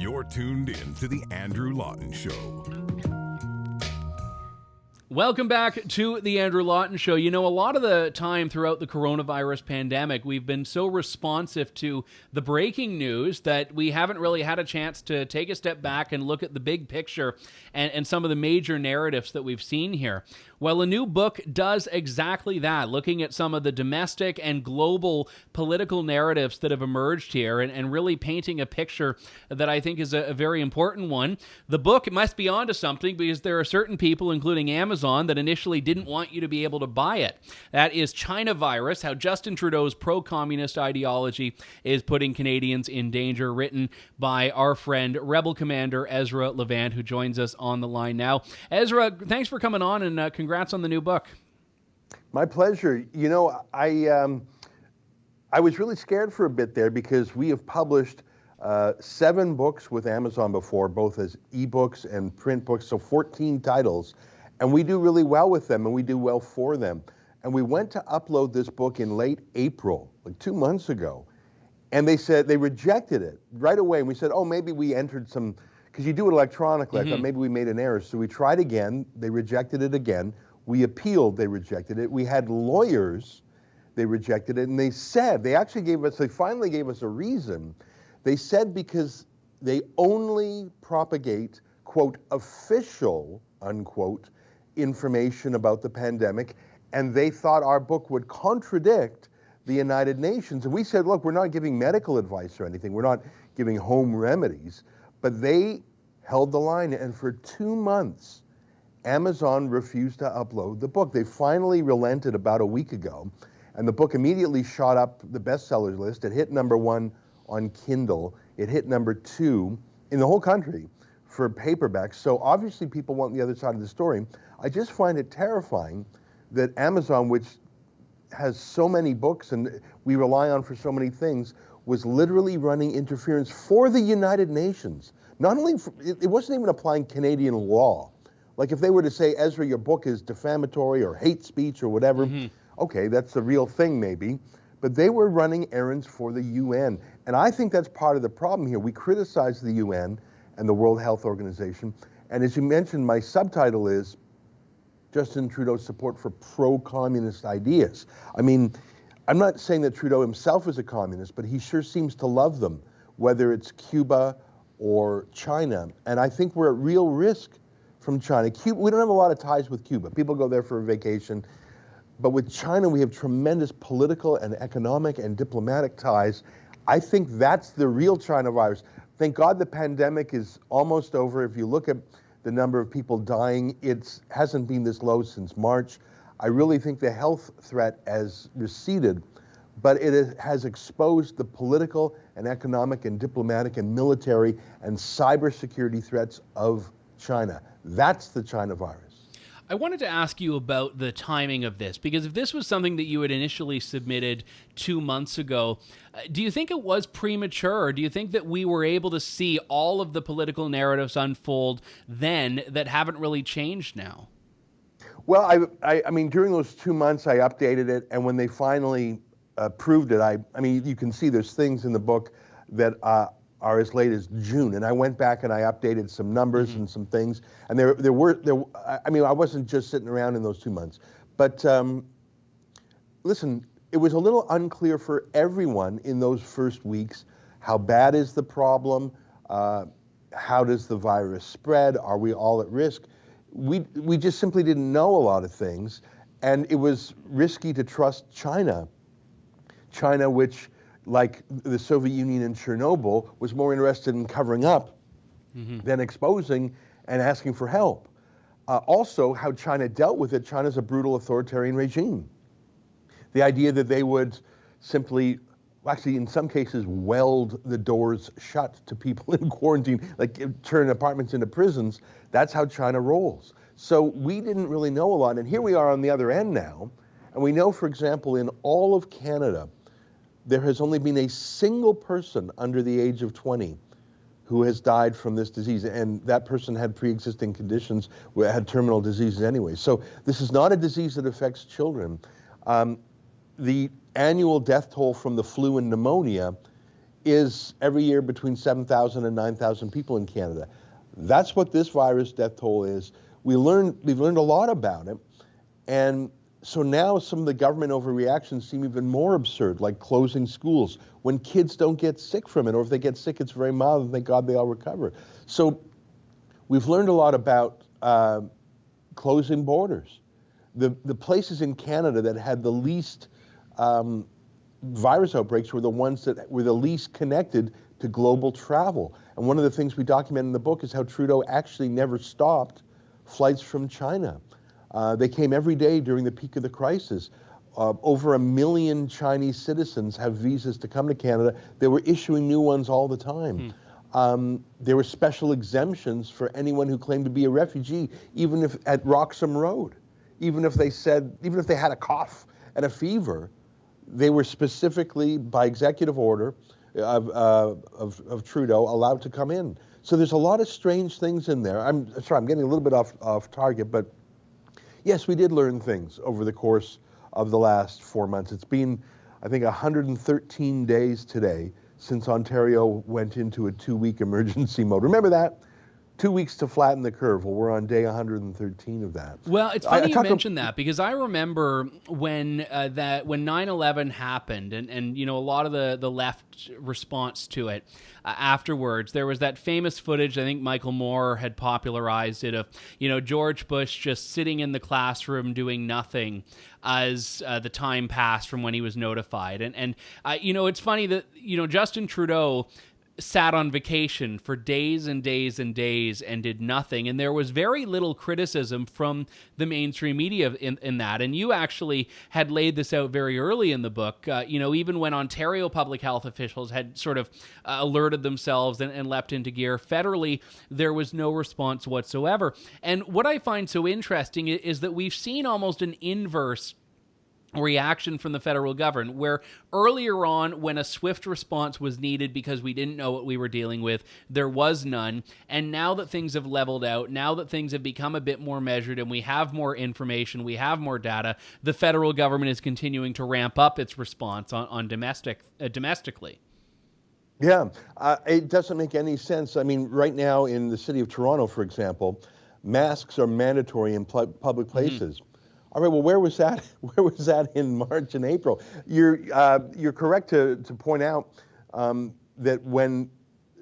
You're tuned in to The Andrew Lawton Show. Welcome back to the Andrew Lawton Show. You know, a lot of the time throughout the coronavirus pandemic, we've been so responsive to the breaking news that we haven't really had a chance to take a step back and look at the big picture and some of the major narratives that we've seen here. Well, a new book does exactly that, looking at some of the domestic and global political narratives that have emerged here and really painting a picture that I think is a very important one. The book must be onto something because there are certain people, including Amazon, that initially didn't want you to be able to buy it. That is China Virus, How Justin Trudeau's Pro-Communist Ideology is Putting Canadians in Danger, written by our friend, Rebel Commander Ezra Levant, who joins us on the line now. Ezra, thanks for coming on, and congrats on the new book. My pleasure. You know, I was really scared for a bit there because we have published 7 books with Amazon before, both as ebooks and print books, so 14 titles. And we do really well with them, and we do well for them. And we went to upload this book in late April, like 2 months ago. And they said they rejected it right away. And we said, oh, maybe we entered some, because you do it electronically. I thought maybe we made an error. So we tried again. They rejected it again. We appealed. They rejected it. We had lawyers. They rejected it. And they said, they finally gave us a reason. They said because they only propagate, quote, official, unquote, information about the pandemic, and they thought our book would contradict the United Nations. And we said, look, we're not giving medical advice or anything. We're not giving home remedies. But they held the line, and for 2 months, Amazon refused to upload the book. They finally relented about a week ago, and the book immediately shot up the bestsellers list. It hit #1 on Kindle. It hit #2 in the whole country for paperbacks. So obviously people want the other side of the story. I just find it terrifying that Amazon, which has so many books and we rely on for so many things, was literally running interference for the United Nations. Not only, it wasn't even applying Canadian law. Like if they were to say, Ezra, your book is defamatory or hate speech or whatever, okay, that's the real thing maybe. But they were running errands for the UN. And I think that's part of the problem here. We criticize the UN and the World Health Organization. And as you mentioned, my subtitle is Justin Trudeau's support for pro-communist ideas. I mean, I'm not saying that Trudeau himself is a communist, but he sure seems to love them, whether it's Cuba or China. And I think we're at real risk from China. We don't have a lot of ties with Cuba. People go there for a vacation. But with China, we have tremendous political and economic and diplomatic ties. I think that's the real China virus. Thank God the pandemic is almost over. If you look at the number of people dying, it hasn't been this low since March. I really think the health threat has receded, but it has exposed the political and economic and diplomatic and military and cybersecurity threats of China. That's the China virus. I wanted to ask you about the timing of this, because if this was something that you had initially submitted 2 months ago, do you think it was premature, or do you think that we were able to see all of the political narratives unfold then that haven't really changed now? Well, I mean, during those 2 months, I updated it, and when they finally approved it, I mean, you can see there's things in the book that are as late as June, and I went back and I updated some numbers and some things, and there I mean, I wasn't just sitting around in those 2 months, but listen, it was a little unclear for everyone in those first weeks. How bad is the problem? How does the virus spread? Are we all at risk? We just simply didn't know a lot of things, and it was risky to trust China. China, which, like the Soviet Union in Chernobyl, was more interested in covering up than exposing and asking for help. Also, how China dealt with it. China's a brutal authoritarian regime. The idea that they would simply, actually in some cases, weld the doors shut to people in quarantine, like turn apartments into prisons, that's how China rolls. So we didn't really know a lot, and here we are on the other end now, and we know, for example, in all of Canada, there has only been a single person under the age of 20 who has died from this disease, and that person had pre-existing conditions, had terminal diseases anyway. So this is not a disease that affects children. The annual death toll from the flu and pneumonia is every year between 7,000 and 9,000 people in Canada. That's what this virus death toll is. We've learned a lot about it, and so now some of the government overreactions seem even more absurd, like closing schools when kids don't get sick from it, or if they get sick, it's very mild, and thank God they all recover. So we've learned a lot about closing borders. The places in Canada that had the least virus outbreaks were the ones that were the least connected to global travel. And one of the things we document in the book is how Trudeau actually never stopped flights from China. They came every day during the peak of the crisis. Over 1 million Chinese citizens have visas to come to Canada. They were issuing new ones all the time. There were special exemptions for anyone who claimed to be a refugee, even if at Roxham Road. Even if they had a cough and a fever, they were specifically, by executive order of Trudeau, allowed to come in. So there's a lot of strange things in there. I'm sorry, I'm getting a little bit off target, but yes, we did learn things over the course of the last 4 months. It's been, I think, 113 days today since Ontario went into a 2-week emergency mode. Remember that? 2 weeks to flatten the curve. Well, we're on day 113 of that. Well, it's funny you mentioned that, because I remember when 9/11 happened, and you know, a lot of the left response to it afterwards. There was that famous footage, I think Michael Moore had popularized it, of, you know, George Bush just sitting in the classroom doing nothing as the time passed from when he was notified. And you know, it's funny that, you know, Justin Trudeau sat on vacation for days and days and days and did nothing. And there was very little criticism from the mainstream media in that. And you actually had laid this out very early in the book, you know, even when Ontario public health officials had sort of alerted themselves and leapt into gear federally, there was no response whatsoever. And what I find so interesting is that we've seen almost an inverse reaction from the federal government, where earlier on, when a swift response was needed because we didn't know what we were dealing with, there was none. And now that things have leveled out, now that things have become a bit more measured and we have more information, we have more data, the federal government is continuing to ramp up its response on domestically. Yeah, it doesn't make any sense. I mean, right now in the city of Toronto, for example, masks are mandatory in public places. All right. Well, where was that? Where was that in March and April? You're correct to point out that when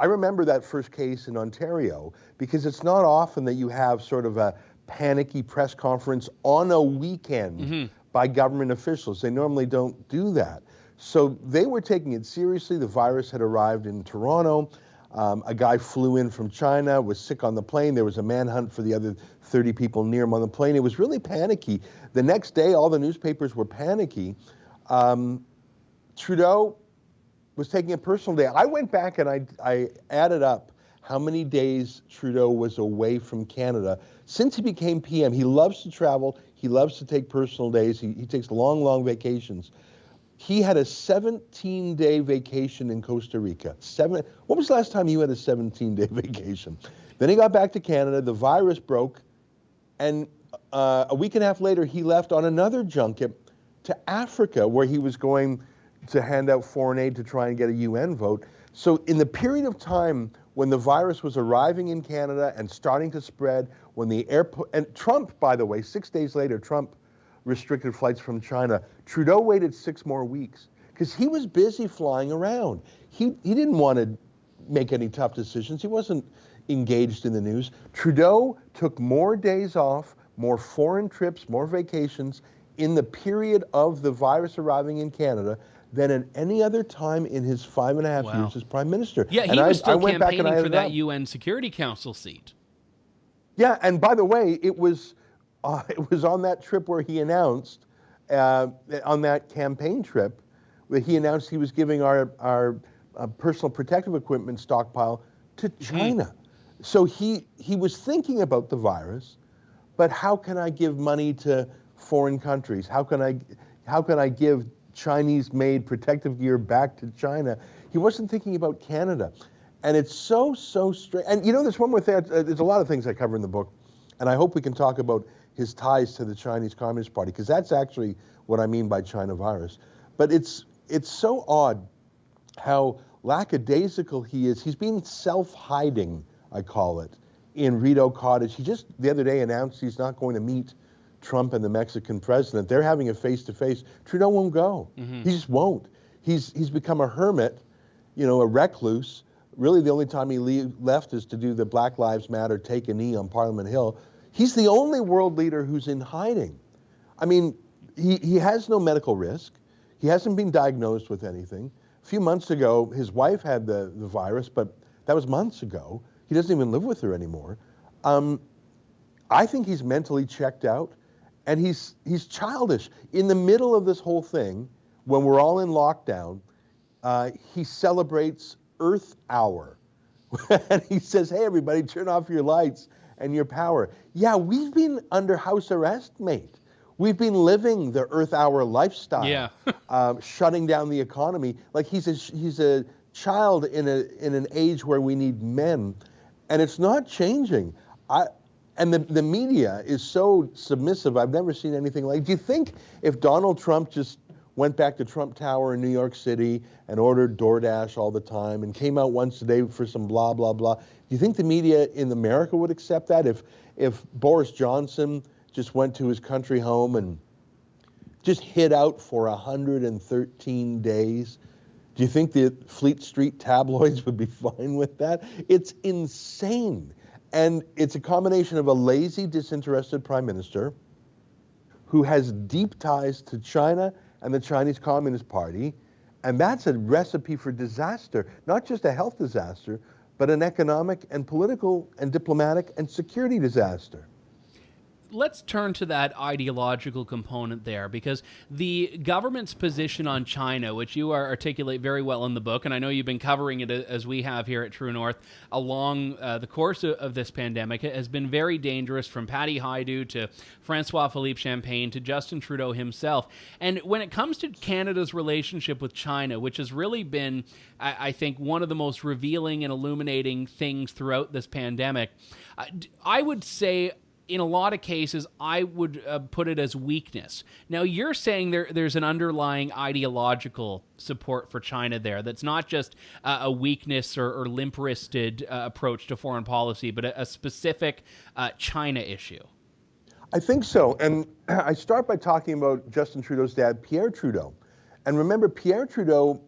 I remember that first case in Ontario, because it's not often that you have sort of a panicky press conference on a weekend by government officials. They normally don't do that. So they were taking it seriously. The virus had arrived in Toronto. A guy flew in from China, was sick on the plane. There was a manhunt for the other 30 people near him on the plane. It was really panicky. The next day, all the newspapers were panicky. Trudeau was taking a personal day. I went back and I added up how many days Trudeau was away from Canada since he became PM. He loves to travel. He loves to take personal days. He takes long, long vacations. He had a 17-day vacation in Costa Rica. What was the last time you had a 17-day vacation? Then he got back to Canada. The virus broke. And a week and a half later, he left on another junket to Africa, where he was going to hand out foreign aid to try and get a UN vote. So in the period of time when the virus was arriving in Canada and starting to spread, when the airport, and Trump, by the way, 6 days later, Trump restricted flights from China. Trudeau waited 6 more weeks because he was busy flying around. He didn't want to make any tough decisions. He wasn't engaged in the news. Trudeau took more days off, more foreign trips, more vacations in the period of the virus arriving in Canada than at any other time in his 5.5 years as Prime Minister. Yeah, he was still campaigning for that UN Security Council seat. Yeah, and by the way, it was on that trip where he announced, on that campaign trip, where he announced he was giving our personal protective equipment stockpile to China. So he was thinking about the virus, but how can I give money to foreign countries? How can I give Chinese-made protective gear back to China? He wasn't thinking about Canada. And it's so strange. And you know, there's one more thing. There's a lot of things I cover in the book, and I hope we can talk about his ties to the Chinese Communist Party, because that's actually what I mean by China virus. But it's so odd how lackadaisical he is. He's been self-hiding, I call it, in Rideau Cottage. He just the other day announced he's not going to meet Trump and the Mexican president. They're having a face-to-face. Trudeau won't go. He just won't. He's become a hermit, a recluse. Really, the only time he left is to do the Black Lives Matter take a knee on Parliament Hill. He's the only world leader who's in hiding. I mean, he has no medical risk. He hasn't been diagnosed with anything. A few months ago, his wife had the virus, but that was months ago. He doesn't even live with her anymore. I think he's mentally checked out, and he's childish. In the middle of this whole thing, when we're all in lockdown, he celebrates Earth Hour. And he says, hey, everybody, turn off your lights and your power. Yeah, we've been under house arrest, mate. We've been living the Earth Hour lifestyle, shutting down the economy. Like he's a child in an age where we need men, and it's not changing. And the media is so submissive. I've never seen anything like. Do you think if Donald Trump just went back to Trump Tower in New York City and ordered DoorDash all the time and came out once a day for some blah blah blah, do you think the media in America would accept that? If Boris Johnson just went to his country home and just hid out for 113 days, do you think the Fleet Street tabloids would be fine with that? It's insane. And it's a combination of a lazy, disinterested prime minister who has deep ties to China and the Chinese Communist Party, and that's a recipe for disaster, not just a health disaster, but an economic and political and diplomatic and security disaster. Let's turn to that ideological component there, because the government's position on China, which you articulate very well in the book, and I know you've been covering it as we have here at True North along the course of this pandemic, has been very dangerous, from Patty Hajdu to Francois-Philippe Champagne to Justin Trudeau himself. And when it comes to Canada's relationship with China, which has really been, I think, one of the most revealing and illuminating things throughout this pandemic, I would say, in a lot of cases, I would put it as weakness. Now, you're saying there's an underlying ideological support for China there. That's not just a weakness or limp-wristed approach to foreign policy, but a specific China issue. I think so. And I start by talking about Justin Trudeau's dad, Pierre Trudeau. And remember, Pierre Trudeau,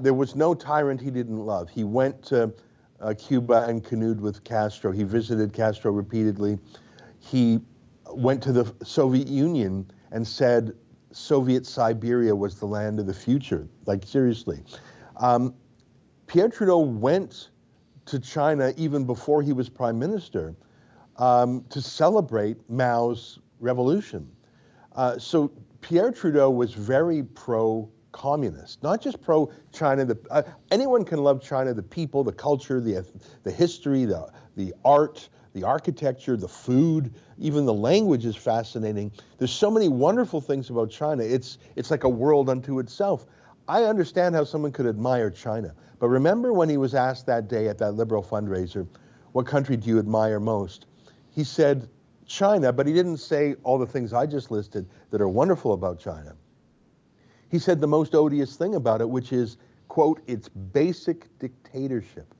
there was no tyrant he didn't love. He went to Cuba and canoed with Castro. He visited Castro repeatedly. He went to the Soviet Union and said Soviet Siberia was the land of the future. Like, seriously. Pierre Trudeau went to China even before he was prime minister to celebrate Mao's revolution. So Pierre Trudeau was very pro-communist, not just pro-China. Anyone can love China, the people, the culture, the history, the art, the architecture, the food, even the language is fascinating. There's so many wonderful things about China. It's like a world unto itself. I understand how someone could admire China. But remember when he was asked that day at that Liberal fundraiser, what country do you admire most? He said China, but he didn't say all the things I just listed that are wonderful about China. He said the most odious thing about it, which is, quote, its basic dictatorship.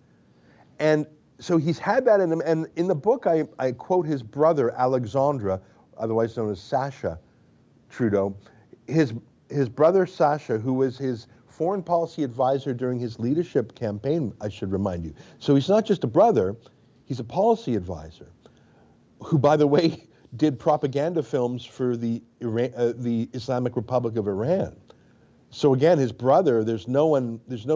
And so he's had that in him. And in the book, I quote his brother, Alexandre, otherwise known as Sacha Trudeau. His brother, Sacha, who was his foreign policy advisor during his leadership campaign, I should remind you. So he's not just a brother, he's a policy advisor, who, by the way, did propaganda films for the Islamic Republic of Iran. So again, his brother, there's no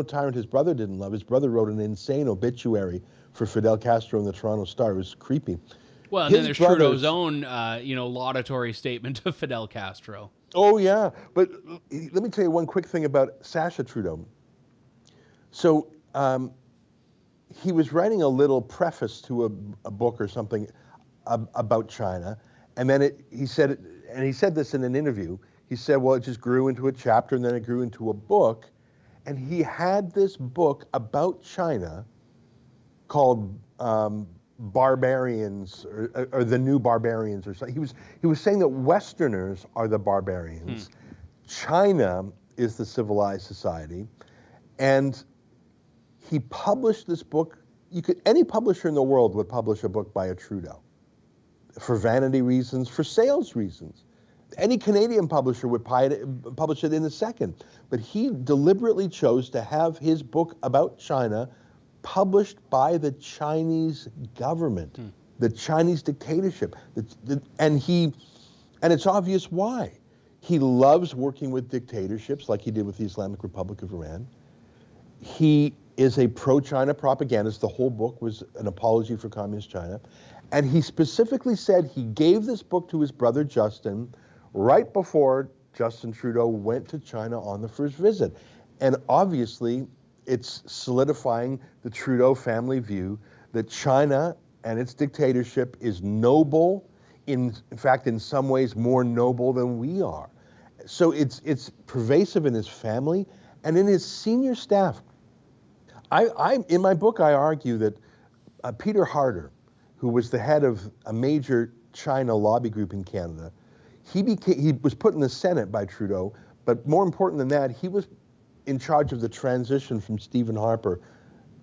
tyrant his brother didn't love. His brother wrote an insane obituary for Fidel Castro in the Toronto Star. It was creepy. Well, and then there's Trudeau's own, laudatory statement of Fidel Castro. Oh, yeah. But let me tell you one quick thing about Sacha Trudeau. So he was writing a little preface to a book or something about China. And then he said this in an interview. He said, well, it just grew into a chapter, and then it grew into a book. And he had this book about China called Barbarians, or The New Barbarians, or something. He was saying that Westerners are the barbarians. China is the civilized society. And he published this book. Any publisher in the world would publish a book by a Trudeau for vanity reasons, for sales reasons. Any Canadian publisher would publish it in a second. But he deliberately chose to have his book about China published by the Chinese government, the Chinese dictatorship. And it's obvious why. He loves working with dictatorships like he did with the Islamic Republic of Iran. He is a pro-China propagandist. The whole book was an apology for communist China. And he specifically said he gave this book to his brother Justin right before Justin Trudeau went to China on the first visit. And obviously, it's solidifying the Trudeau family view that China and its dictatorship is noble, in fact, in some ways more noble than we are. So it's pervasive in his family and in his senior staff. In my book, I argue that Peter Harder, who was the head of a major China lobby group in Canada, he was put in the Senate by Trudeau, but more important than that, he was in charge of the transition from Stephen Harper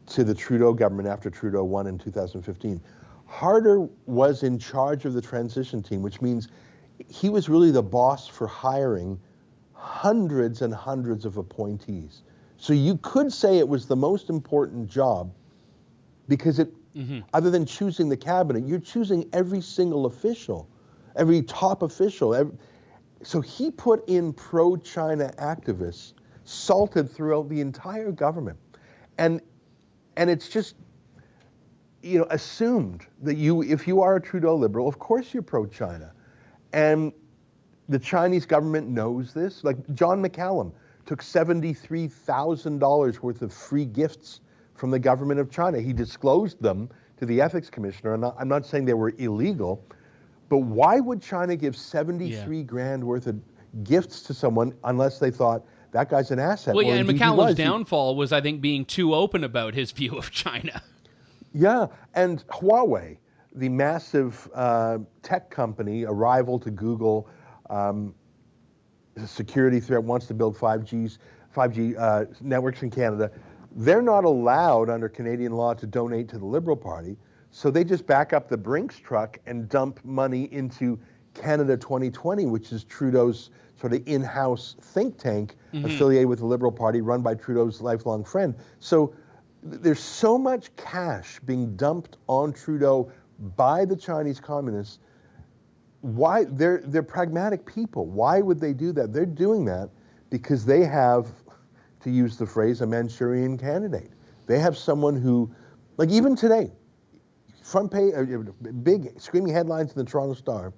to the Trudeau government after Trudeau won in 2015. Harder was in charge of the transition team, which means he was really the boss for hiring hundreds and hundreds of appointees. So you could say it was the most important job because other than choosing the cabinet, you're choosing every single official, every top official. So he put in pro-China activists salted throughout the entire government. And it's just, assumed that if you are a Trudeau liberal, of course you're pro-China. And the Chinese government knows this. Like John McCallum took $73,000 worth of free gifts from the government of China. He disclosed them to the ethics commissioner. I'm not saying they were illegal, but why would China give 73 grand worth of gifts to someone unless they thought that guy's an asset? Well, yeah, and McCallum's downfall was, I think, being too open about his view of China. Yeah, and Huawei, the massive tech company, a rival to Google, a security threat, wants to build 5G networks in Canada. They're not allowed under Canadian law to donate to the Liberal Party, so they just back up the Brinks truck and dump money into Canada 2020, which is Trudeau's sort of in-house think tank affiliated with the Liberal Party, run by Trudeau's lifelong friend. So there's so much cash being dumped on Trudeau by the Chinese communists. Why? They're pragmatic people. Why would they do that? They're doing that because they have, to use the phrase, a Manchurian candidate. They have someone who, like even today, front page, big screaming headlines in the Toronto Star,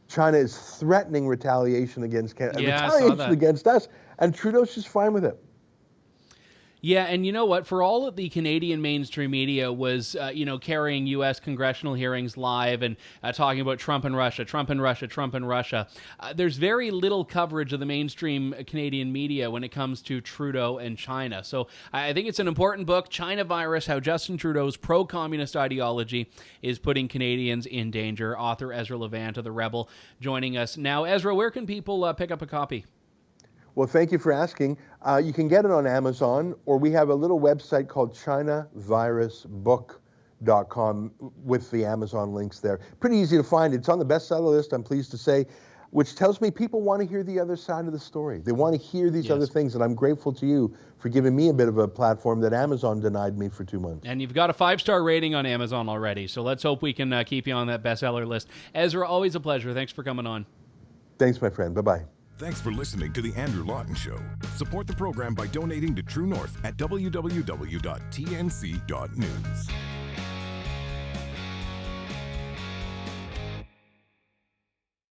China is threatening retaliation against Canada, retaliation against us, and Trudeau's just fine with it. Yeah, and you know what? For all that the Canadian mainstream media was, carrying U.S. congressional hearings live and talking about Trump and Russia, Trump and Russia, Trump and Russia, there's very little coverage of the mainstream Canadian media when it comes to Trudeau and China. So I think it's an important book, China Virus, How Justin Trudeau's Pro-Communist Ideology is Putting Canadians in Danger. Author Ezra Levant of The Rebel joining us now. Ezra, where can people pick up a copy? Well, thank you for asking. You can get it on Amazon, or we have a little website called ChinaVirusBook.com with the Amazon links there. Pretty easy to find. It's on the bestseller list, I'm pleased to say, which tells me people want to hear the other side of the story. They want to hear these other things, and I'm grateful to you for giving me a bit of a platform that Amazon denied me for 2 months. And you've got a 5-star rating on Amazon already, so let's hope we can keep you on that bestseller list. Ezra, always a pleasure. Thanks for coming on. Thanks, my friend. Bye-bye. Thanks for listening to The Andrew Lawton Show. Support the program by donating to True North at www.tnc.news.